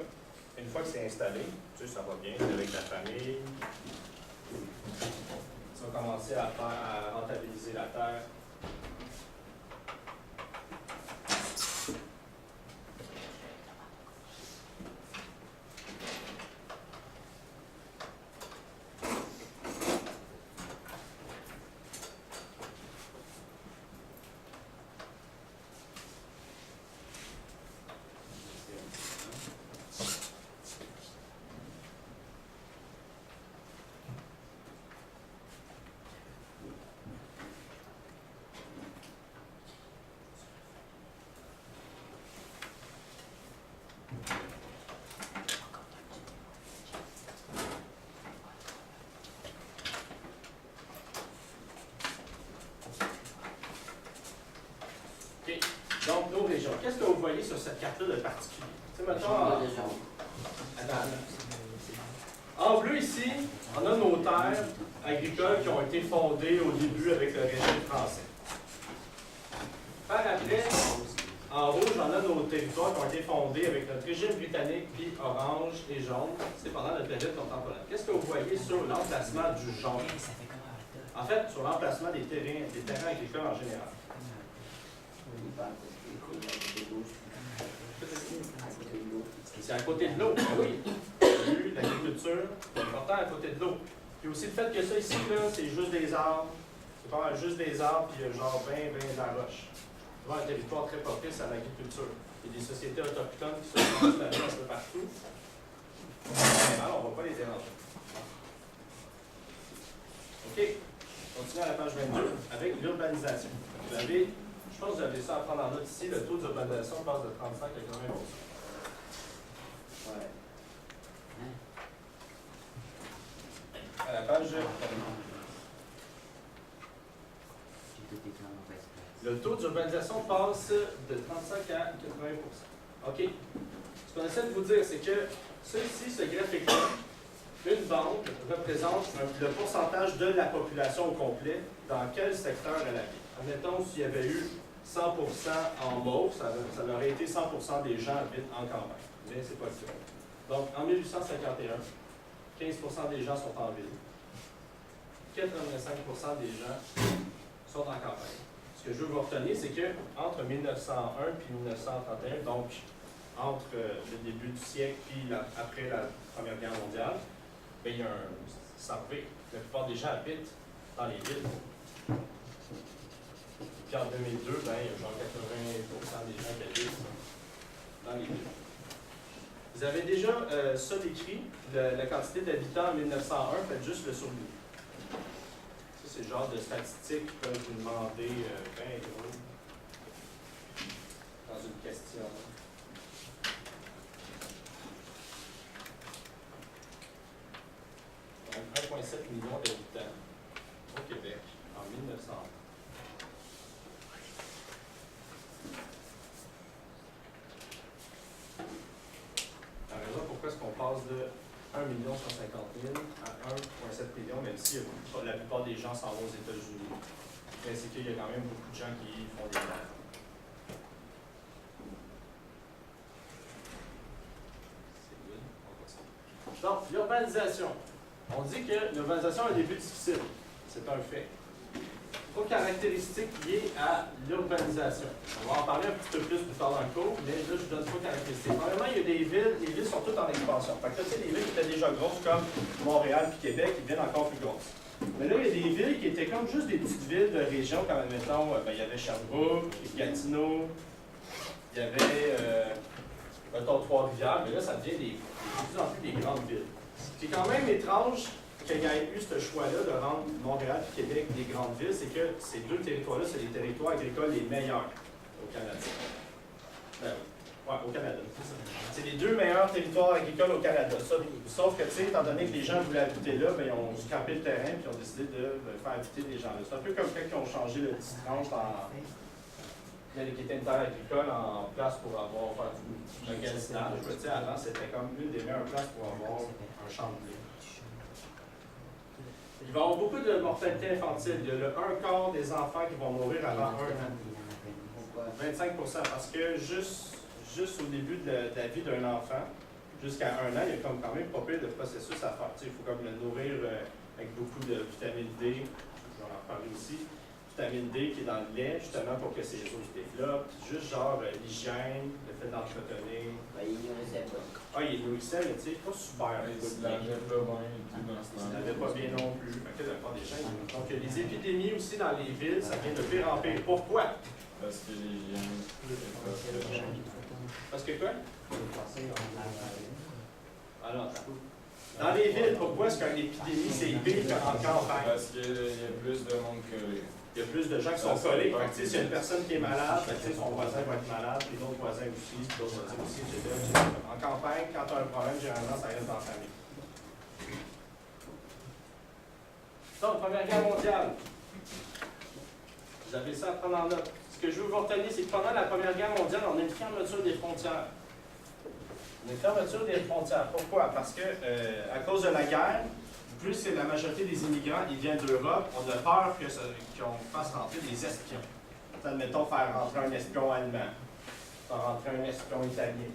une fois que c'est installé, tu sais, ça va bien, avec la famille. Tu vas commencer à rentabiliser la terre. OK. Donc, nos régions. Qu'est-ce que vous voyez sur cette carte-là de particulier? Tu sais, mettons, en bleu ici, on a nos terres agricoles qui ont été fondées au début avec le régime français. Par après, en rouge, on a nos territoires qui ont été fondés avec notre régime britannique, puis orange et jaune. C'est pendant notre période contemporaine. Qu'est-ce que vous voyez sur l'emplacement du jaune? En fait, sur l'emplacement des terrains agricoles en général. C'est à côté de l'eau, oui. L'agriculture, c'est important à côté de l'eau. Puis aussi le fait que ça ici, là, c'est juste des arbres. C'est pas mal juste des arbres, puis genre ben de la roche. C'est vraiment un territoire très propice à l'agriculture. Il y a des sociétés autochtones qui se sont installées un peu partout. Alors, on ne va pas les déranger. OK. Continue à la page 22 avec l'urbanisation. Vous avez, je pense que vous avez ça à prendre en note ici, le taux d'urbanisation passe de 35 à 80 %. Ouais. À la page. Le taux d'urbanisation passe de 35 à 80 %. OK. Ce qu'on essaie de vous dire, c'est que ça ici, ce graphique-là, une bande représente le pourcentage de la population au complet dans quel secteur elle habite. Admettons, s'il y avait eu 100% en mauve, ça aurait été 100% des gens habitent en campagne. Mais c'est pas le cas. Donc, en 1851, 15% des gens sont en ville. 85% des gens sont en campagne. Ce que je veux vous retenir, c'est qu'entre 1901 et 1931, donc entre le début du siècle et après la Première Guerre mondiale, bien, il y a ça fait, la plupart des gens habitent dans les villes. Puis en 2002, ben, il y a genre 80% des gens qui habitent dans les villes. Vous avez déjà ça décrit, la quantité d'habitants en 1901, faites juste le souligner. Ça, c'est le genre de statistiques qui peuvent vous demander ben gros dans une question. Donc 1,7 million d'habitants au Québec en 1901. La raison pourquoi est-ce qu'on passe de 1 150 000 à 1,7 million, même si la plupart des gens s'en vont aux États-Unis, mais c'est qu'il y a quand même beaucoup de gens qui font des terres. C'est good. On continue. Donc, l'urbanisation. On dit que l'urbanisation a un début difficile. C'est un fait. Trois caractéristiques liées à l'urbanisation. On va en parler un petit peu plus tard dans le cours, mais là, je vous donne trois caractéristiques. Premièrement, il y a des villes, les villes sont toutes en expansion. Fait que là, tu sais, des villes qui étaient déjà grosses, comme Montréal et Québec, qui deviennent encore plus grosses. Mais là, il y a des villes qui étaient comme juste des petites villes de région, comme admettons, il y avait Sherbrooke, Gatineau, il y avait mettons Trois-Rivières, mais là, ça devient de plus en plus des grandes villes. C'est quand même étrange qu'il y ait eu ce choix-là de rendre Montréal et Québec des grandes villes, c'est que ces deux territoires-là, c'est les territoires agricoles les meilleurs au Canada. Au Canada. C'est les deux meilleurs territoires agricoles au Canada. Sauf que, tu sais, étant donné que les gens voulaient habiter là, ben, ils ont scrappé le terrain et ils ont décidé de faire habiter des gens là. C'est un peu comme quand ils ont changé le 10-30 qui était une terre agricole en place pour avoir faire du magasinage. Tu sais, avant, c'était comme l'une des meilleures places pour avoir un champ de blé. Il va y avoir beaucoup de mortalité infantile. Il y a le 1/4 des enfants qui vont mourir avant 1 an. 25%, parce que juste au début de la vie d'un enfant, jusqu'à 1 an, il y a quand même pas pire de processus à faire. Il faut comme le nourrir avec beaucoup de vitamine D, je vais en reparler aussi, vitamine D qui est dans le lait, justement pour que ses os se développent. Juste genre l'hygiène, le fait d'entretenir. Ben, il nourrissait pas. Ah, il nourrissait, mais tu sais, pas super. Il se lavait pas bien et tout dans ce Il temps-là. n'avait pas bien non plus. Fait que la plupart des gens, donc les épidémies aussi dans les villes, ça vient de pire en pire. Pourquoi? Parce que les gens. Parce que quoi? Alors, dans les villes, pourquoi est-ce qu'une épidémie, c'est pire qu'en campagne? Parce qu'il y a plus de monde collé. Il y a plus de gens qui sont collés. Fait que, s'il y a une personne qui est malade, fait que, son voisin va être malade, puis d'autres voisins aussi, puis d'autres voisins aussi, etc. En campagne, quand tu as un problème, généralement, ça reste dans la famille. Donc, Première Guerre mondiale. Vous avez ça à prendre en note. Ce que je veux vous retenir, c'est que pendant la Première Guerre mondiale, on a une fermeture des frontières. Une fermeture des frontières. Pourquoi? Parce que, à cause de la guerre, plus que la majorité des immigrants, ils viennent d'Europe, on a peur qu'on fasse rentrer des espions. Admettons, faire rentrer un espion allemand, faire rentrer un espion italien.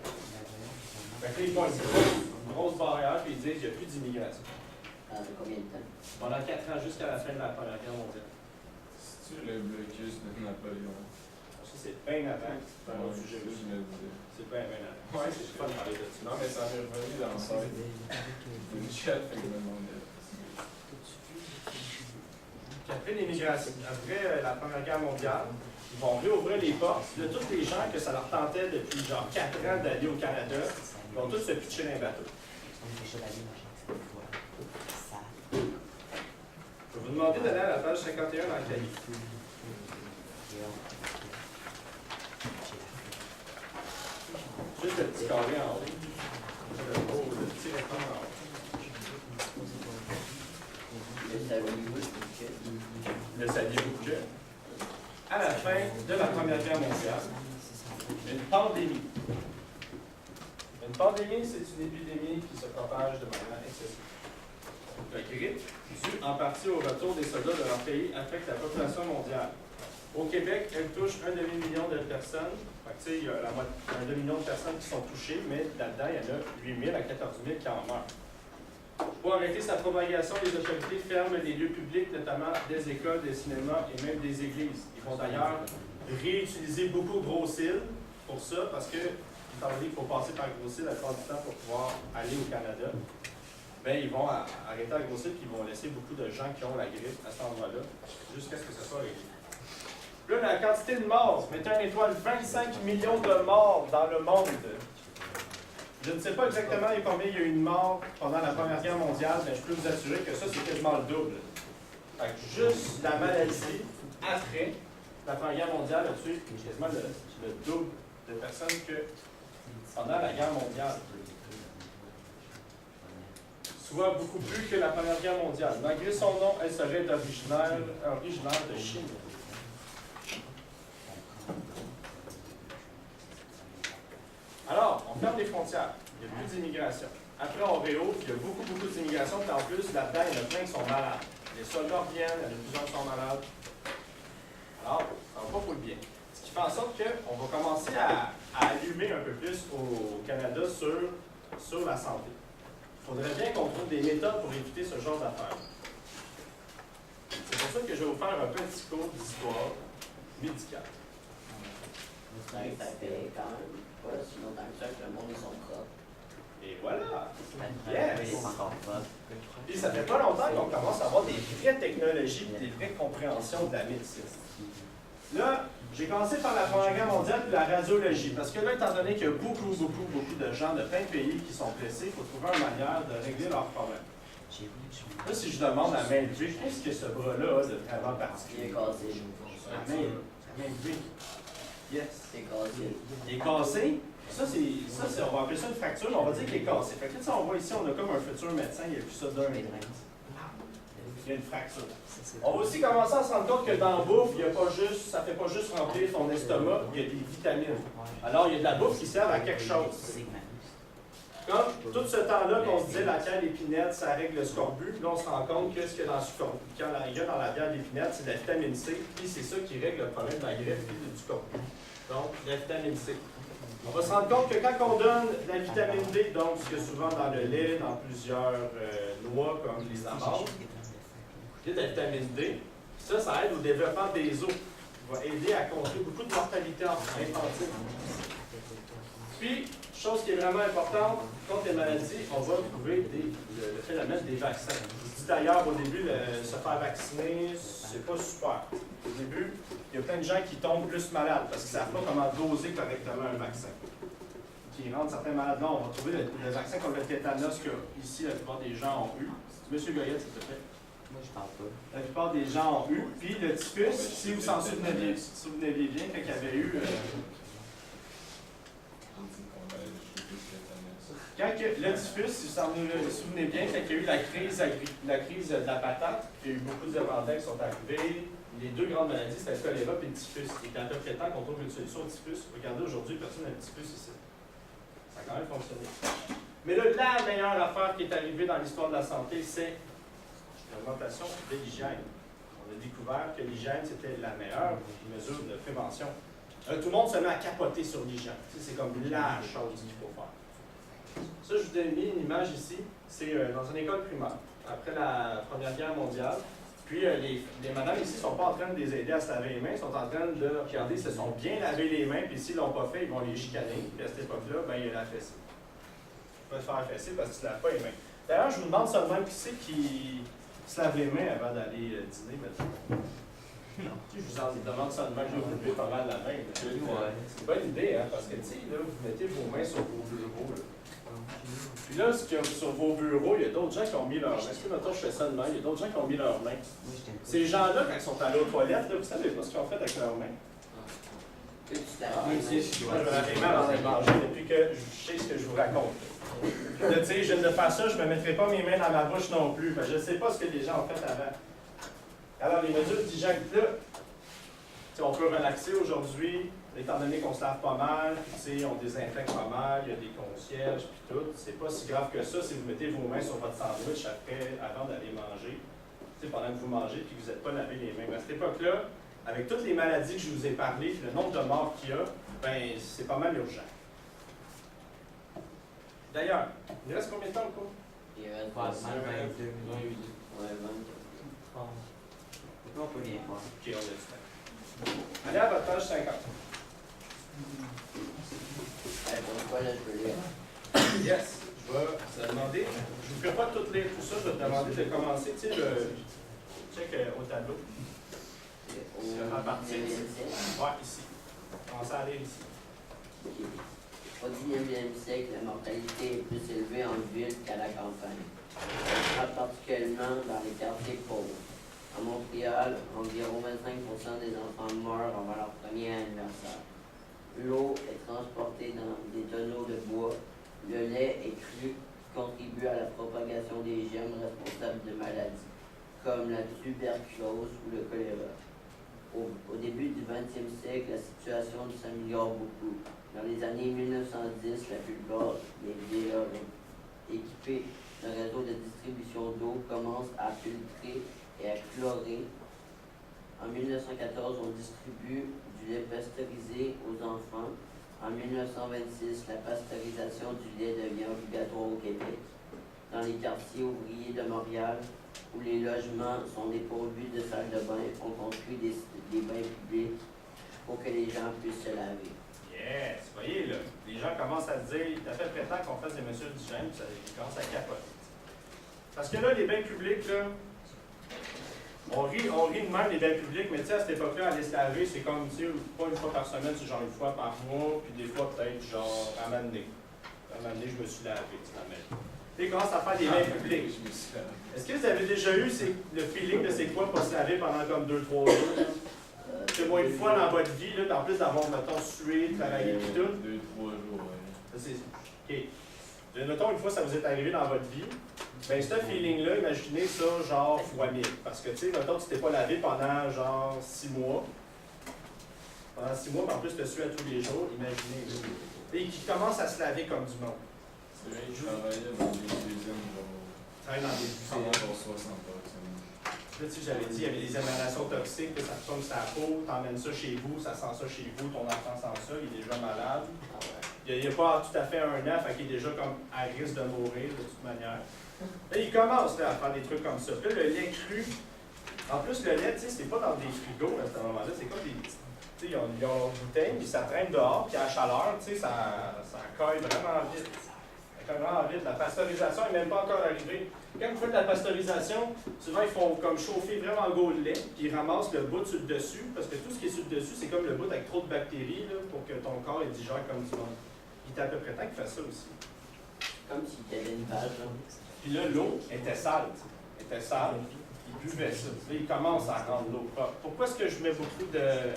Fait que là, ils font une grosse barrière, puis ils disent qu'il n'y a plus d'immigration. Combien de temps? Pendant 4 ans, jusqu'à la fin de la Première Guerre mondiale. C'est-tu le blocus de Napoléon? Ça, c'est bien avant. C'est un autre sujet Je aussi. le disais. C'est bien avant. Ouais, c'est fun de parler de ça. Non, mais ça m'est revenu dans le site d'une chat, fait que je me demandais. Puis après l'immigration, après la Première Guerre mondiale, ils vont réouvrir les portes de tous les gens que ça leur tentait depuis genre 4 ans d'aller au Canada. Ils vont tous se pitcher dans les bateaux. Je vais vous demander d'aller à la page 51 dans le cahier. Juste le petit carré en haut. Le petit rectangle en haut. Le saviez-vous que, à la fin de la Première Guerre mondiale, une pandémie. Une pandémie, c'est une épidémie qui se propage de manière excessive. La grippe, due en partie au retour des soldats de leur pays, affecte la population mondiale. Au Québec, elle touche 1,5 million de personnes. Fait que, il y a 1 demi-million de personnes qui sont touchées, mais là-dedans, il y en a 8 000 à 14 000 qui en meurent. Pour arrêter sa propagation, les autorités ferment les lieux publics, notamment des écoles, des cinémas et même des églises. Ils vont d'ailleurs réutiliser beaucoup Gros-Île pour ça, parce que, étant donné qu'il faut passer par Gros-Île la plupart du temps pour pouvoir aller au Canada, bien, ils vont arrêter à Gros-Île et ils vont laisser beaucoup de gens qui ont la grippe à cet endroit-là, jusqu'à ce que ce soit réglé. Là, la quantité de morts, mettez un étoile, 25 millions de morts dans le monde. Je ne sais pas exactement combien il y a eu de morts pendant la Première Guerre mondiale, mais je peux vous assurer que ça, c'est quasiment le double. Fait que juste la maladie, après la Première Guerre mondiale, a tué quasiment le double de personnes que pendant la guerre mondiale. Soit beaucoup plus que la Première Guerre mondiale. Malgré son nom, elle serait originaire de Chine. Alors, on ferme les frontières. Il n'y a plus d'immigration. Après, on réouvre. Il y a beaucoup d'immigration. Puis en plus, là-dedans, il y en a plein qui sont malades. Les soldats reviennent, il y en a plusieurs qui sont malades. Alors, ça va pas pour le bien. Ce qui fait en sorte qu'on va commencer à allumer un peu plus au Canada sur la santé. Il faudrait bien qu'on trouve des méthodes pour éviter ce genre d'affaires. C'est pour ça que je vais vous faire un petit cours d'histoire médicale. Ça fait quand même pas si longtemps que ça que le monde ils sont propres. Et voilà! Yes! Yes! Puis ça fait pas longtemps qu'on commence à avoir des vraies technologies et des vraies compréhensions de la médecine. Là, J'ai commencé par la Première Guerre mondiale puis la radiologie, parce que là, étant donné qu'il y a beaucoup de gens de plein de pays qui sont blessés, il faut trouver une manière de régler leurs problèmes. Là, si je demande à main levée, qu'est-ce que ce bras-là a de vraiment Il est particulier? cassé. La main levée. Yes. C'est cassé. Il est cassé. Ça, on va appeler ça une fracture, mais on va dire qu'il est cassé. Fait que là, on voit ici, on a comme un futur médecin, il a vu ça d'un. Il y a une fracture. On va aussi commencer à se rendre compte que dans la bouffe, ça ne fait pas juste remplir ton estomac, il y a des vitamines. Alors, il y a de la bouffe qui sert à quelque chose. Comme tout ce temps-là qu'on se disait la bière d'épinette, ça règle le scorbut, là on se rend compte que ce qu'il y a dans le scorbut, quand il y a dans la bière d'épinette, c'est de la vitamine C, puis c'est ça qui règle le problème de la greffe et du scorbut. Donc, la vitamine C. On va se rendre compte que quand on donne de la vitamine D, donc ce que souvent dans le lait, dans plusieurs noix comme les amandes, il y a de la vitamine D, ça aide au développement des os. Ça va aider à contrer beaucoup de mortalité infantile. Puis, chose qui est vraiment importante, contre les maladies, on va trouver le phénomène des vaccins. Je dis d'ailleurs au début, se faire vacciner, c'est pas super. Au début, il y a plein de gens qui tombent plus malades parce qu'ils ne savent pas comment doser correctement un vaccin. Qui rendent certains malades. Là, on va trouver le vaccin comme le tétanos que ici la plupart des gens ont eu. Monsieur Goyette, s'il te plaît. Moi, je parle pas. La plupart des gens ont eu. Puis le typhus, si vous s'en souvenez bien, quand il y avait eu. Le typhus, si vous vous souvenez bien, quand il y a eu la crise de la patate, il y a eu beaucoup d'épandins qui sont arrivés. Les deux grandes maladies, c'était le choléra et le typhus. Il était à peu près temps qu'on trouve une solution au typhus. Regardez, aujourd'hui, personne n'a le typhus ici. Ça a quand même fonctionné. Mais là, la meilleure affaire qui est arrivée dans l'histoire de la santé, c'est l'augmentation de l'hygiène. On a découvert que l'hygiène, c'était la meilleure mesure de prévention. Tout le monde se met à capoter sur l'hygiène. C'est comme la chose qu'il faut faire. Ça, je vous ai mis une image ici. C'est dans une école primaire, après la Première Guerre mondiale. Puis les madames ici ne sont pas en train de les aider à se laver les mains, ils sont en train de regarder s'ils se sont bien lavé les mains, puis s'ils ne l'ont pas fait, ils vont les chicaner. Puis à cette époque-là, ben, il y a la fessée. Tu peux te faire fesser parce que tu ne te laves pas les mains. D'ailleurs, je vous demande seulement qui c'est qui se lave les mains avant d'aller dîner maintenant. Je vous en demande seulement que je vous levez pas mal la main. C'est une bonne idée, hein, parce que tu sais, là, vous mettez vos mains sur vos bureaux. Là. Puis là, sur vos bureaux, il y a d'autres gens qui ont mis leurs mains. Est-ce que maintenant je fais ça de main? Il y a d'autres gens qui ont mis leurs mains. Ces gens-là, quand ils sont allés aux toilettes, là, vous savez pas ce qu'ils ont fait avec leurs mains? Tu t'as Je me lave les mains avant de manger depuis que je sais ce que je vous raconte. Là, tu sais, je viens de faire ça, je ne me mettrai pas mes mains dans ma bouche non plus. Je ne sais pas ce que les gens ont fait avant. Alors, les mesures d'hygiène, là, on peut relaxer aujourd'hui, étant donné qu'on se lave pas mal, on désinfecte pas mal, il y a des concierges, puis tout. C'est pas si grave que ça si vous mettez vos mains sur votre sandwich avant d'aller manger, pendant que vous mangez, puis que vous n'êtes pas lavé les mains. À cette époque-là, avec toutes les maladies que je vous ai parlé, puis le nombre de morts qu'il y a, ben, c'est pas mal urgent. D'ailleurs, il reste combien de temps au cours? Il reste Pas mal 22 minutes. Ouais, 23. On peut bien voir. Ok, on a du temps. Allez à votre page 50. Pourquoi là, je peux lire? Yes. Je vais te demander, je ne vous ferai pas tout lire tout ça, je vais te demander de commencer, tu sais, check au tableau. Au À partir 19e ici. siècle. Ouais, ici. Commencez à lire ici. Au 19e siècle, la mortalité est plus élevée en ville qu'à la campagne, particulièrement dans les quartiers pauvres. À Montréal, environ 25% des enfants meurent avant leur premier anniversaire. L'eau est transportée dans des tonneaux de bois. Le lait est cru qui contribue à la propagation des germes responsables de maladies, comme la tuberculose ou le choléra. Au début du 20e siècle, la situation s'améliore beaucoup. Dans les années 1910, la plupart des villes équipées d'un réseau de distribution d'eau commencent à filtrer et à chlorer. En 1914, on distribue du lait pasteurisé aux enfants. En 1926, la pasteurisation du lait devient obligatoire au Québec. Dans les quartiers ouvriers de Montréal, où les logements sont dépourvus de salles de bain, on construit des bains publics pour que les gens puissent se laver. Yes! Vous voyez, là, les gens commencent à se dire, il y a fait très temps qu'on fasse des mesures d'hygiène, puis ils commencent à capoter. Parce que là, les bains publics, là, On rit de même des bains publics, mais tu sais, à cette époque-là, aller se laver, c'est comme, tu sais, pas une fois par semaine, c'est genre une fois par mois, puis des fois peut-être genre à un moment donné. À un moment donné, je me suis lavé, tu sais, puis ils commencent à faire des bains publics. Est-ce que vous avez déjà eu le feeling de c'est quoi pas se laver pendant comme 2-3 jours? C'est moins une fois dans votre vie, là, en plus d'avoir, mettons, sué, travaillé et tout. 2-3 jours, oui. OK. Mettons, une fois, ça vous est arrivé dans votre vie. Bien, ce feeling-là, imaginez ça genre fois 1000. Parce que, tu sais, mettons, tu t'es pas lavé pendant genre 6 mois. Pendant 6 mois, mais en plus, tu te sues à tous les jours, imaginez. Et qui commence à se laver comme du monde. C'est vrai, je travaillais dans des usines, Travaille dans des usines. pour 60 heures. Là, tu sais, j'avais dit, il y avait des émanations toxiques, que ça te tombe sur la peau, t'emmènes ça chez vous, ça sent ça chez vous, ton enfant sent ça, il est déjà malade. Il n'y a pas tout à fait un an, fait qu'il est déjà comme à risque de mourir de toute manière. Là, il commence là, à faire des trucs comme ça. Puis là, le lait cru, en plus, le lait, tu sais, c'est pas dans des frigos à ce moment-là, c'est comme des petits. Tu sais, ils ont une bouteille, puis ça traîne dehors, puis à la chaleur, tu sais, ça caille vraiment vite. Vraiment vite. La pasteurisation n'est même pas encore arrivée. Quand vous faites la pasteurisation, souvent ils font comme chauffer vraiment gros le lait, puis ils ramassent le bout sur le dessus, parce que tout ce qui est sur le dessus, c'est comme le bout avec trop de bactéries là, pour que ton corps il digère comme du monde. Il est à peu près temps qu'il fasse ça aussi. Comme si t'avais une page. Puis là, l'eau était sale. Elle était sale. Il buvait ça. Là, il commence à rendre l'eau propre. Pourquoi est-ce que je mets beaucoup de.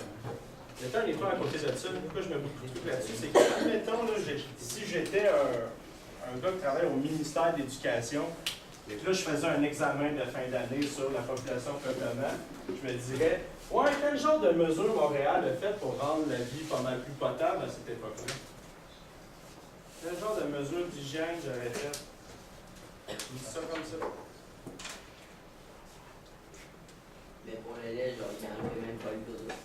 Il y a un étoile à côté de ça. Pourquoi je mets beaucoup de trucs là-dessus? C'est que, admettons, là, si j'étais un gars qui travaille au ministère de l'Éducation, et que là, je faisais un examen de fin d'année sur la population peuplement, je me dirais, ouais, quel genre de mesure Montréal a fait pour rendre la vie pas mal plus potable à cette époque-là? Quel genre de mesure d'hygiène j'aurais fait? Je dis ça comme ça. Mais pour le lait, genre, il n'y même pas le gras.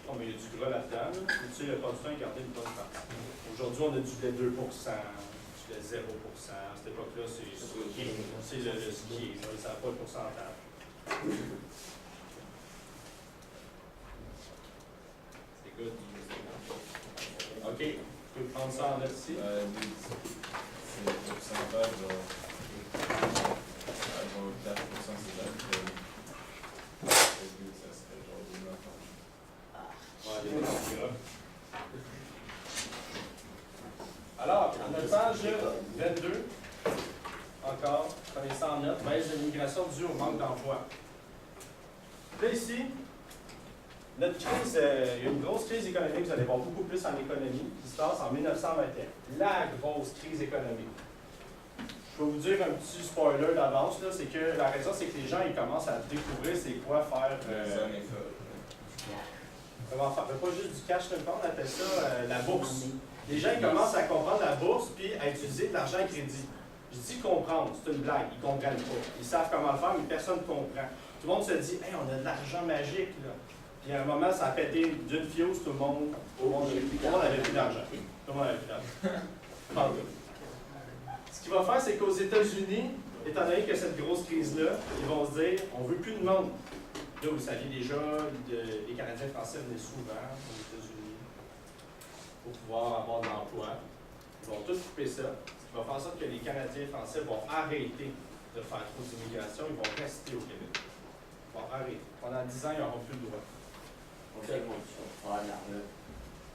Oh, mais il y a du gras là-dedans. Là. Tu sais, le pas du temps, garder une bonne partie. Aujourd'hui, on a du lait 2%, du lait 0%. À cette époque-là, c'est le ski. Ça n'a pas le pourcentage. C'est good. OK. Tu peux prendre ça en note ici. C'est le pourcentage, genre, 4%, c'est là. Ça serait genre 2 ans. Ouais, il y a des gras. Alors, on a page 22. Encore, prenez ça en note. Baisse de l'immigration due au manque d'emploi. Là, ici, notre crise, il y a une grosse crise économique, vous allez voir beaucoup plus en économie, qui se passe en 1921. La grosse crise économique. Je vais vous dire un petit spoiler d'avance, c'est que la raison, c'est que les gens ils commencent à découvrir c'est quoi faire. Comment faire? Pas juste du cash, on appelle ça la bourse. Les gens ils commencent à comprendre la bourse puis à utiliser de l'argent à crédit. Je dis comprendre, c'est une blague, ils ne comprennent pas. Ils savent comment le faire, mais personne ne comprend. Tout le monde se dit, hey, on a de l'argent magique, là. Puis à un moment, ça a pété d'une fuse, tout le monde n'avait plus d'argent. Tout le monde n'avait plus d'argent. Ce qu'il va faire, c'est qu'aux États-Unis, étant donné qu'il y a cette grosse crise-là, ils vont se dire, on ne veut plus de monde. Là, vous saviez déjà, les Canadiens français venaient souvent aux États-Unis pour pouvoir avoir de l'emploi. Ils vont tous couper ça. Ce qui va faire en sorte que les Canadiens français vont arrêter de faire trop d'immigration, ils vont rester au Québec. Ils vont arrêter. Pendant 10 ans, ils n'auront plus le droit. On sait qu'on se fera de l'argent.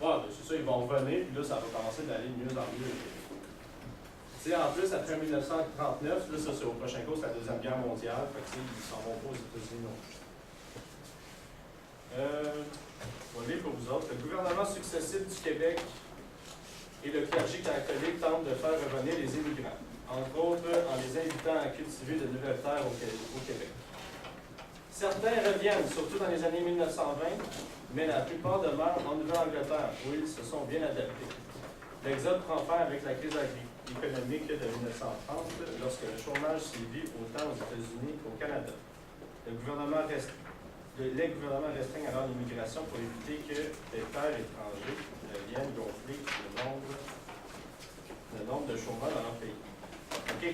Ouais, c'est ça, ils vont revenir, puis là, ça va commencer d'aller de mieux en mieux. Tu sais, en plus, après 1939, là, ça, c'est au prochain cours, c'est la Deuxième Guerre mondiale, fait que, tu sais, ils s'en vont pas aux États-Unis non plus. Je vais lire pour vous autres. Le gouvernement successif du Québec et le clergé catholique tentent de faire revenir les immigrants, entre autres en les invitant à cultiver de nouvelles terres au Québec. Certains reviennent, surtout dans les années 1920, mais la plupart demeurent en Nouvelle-Angleterre, où ils se sont bien adaptés. L'exode prend fin avec la crise économique de 1930, lorsque le chômage sévit autant aux États-Unis qu'au Canada. Les gouvernements restreignent alors l'immigration pour éviter que des terres étrangers ne viennent gonfler le nombre de chômeurs dans leur pays. OK.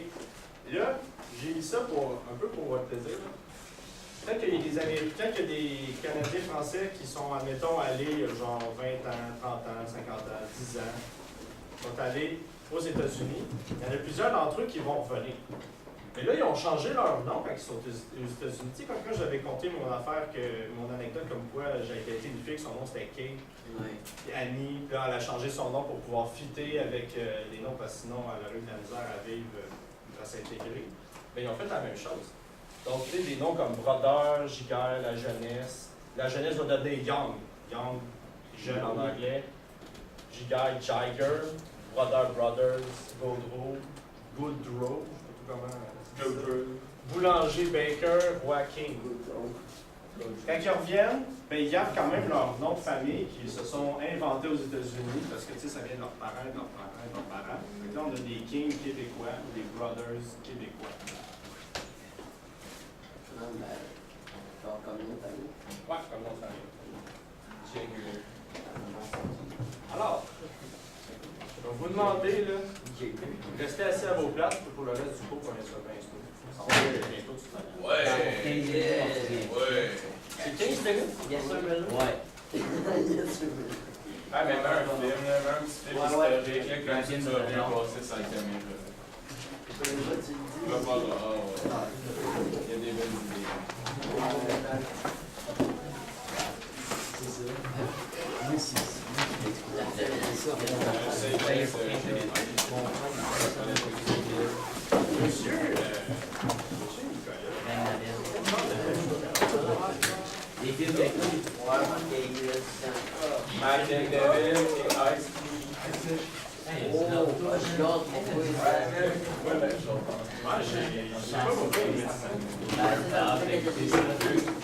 Là, j'ai mis ça un peu pour votre plaisir. Peut-être qu'il y a des Américains, qu'il y a des Canadiens français qui sont, admettons, allés genre 20 ans, 30 ans, 50 ans, 10 ans, sont allés aux États-Unis. Il y en a plusieurs d'entre eux qui vont revenir. Mais là, ils ont changé leur nom quand ils sont aux États-Unis. Tu sais, comme quand j'avais conté mon affaire, mon anecdote comme quoi j'avais été une fille, son nom c'était Kate. Ouais. Puis Annie, puis là, elle a changé son nom pour pouvoir fitter avec les noms, parce que sinon, elle aurait eu de la misère à vivre, à s'intégrer. Mais ils ont fait la même chose. Donc, tu sais, des noms comme Brother, Giger, La Jeunesse. La Jeunesse va devenir Young. Young, jeune en anglais. Giger, Jiger. Brother, Brothers. Goodrow. Goodrow. Je sais pas tout comment. Goodrow. Boulanger, Baker, Roi, King. Quand ils reviennent, ben, ils gardent quand même leur nom de famille qui se sont inventés aux États-Unis parce que tu sais, ça vient de leurs parents, de leurs parents, de leurs parents. Donc là, on a des Kings québécois, des Brothers québécois. Non, ben, genre comme nous, famille. Ouais, comme nom de famille. Alors, je vais vous demander, là, restez assis à vos places pour le reste du cours, on est sur 20 minutes. Ça va être bientôt tout à l'heure. Ouais. C'est 15 minutes? Bien sûr, ouais. Ah, mais même un film, même un petit film historique, là, comme ça, tu vas bien passer sur la caméra. Tu vas voir, il y a des bonnes idées. Monsieur Les films avec nous. Mac and Devil, Ice. Moi, j'ai pas beaucoup aimé ça.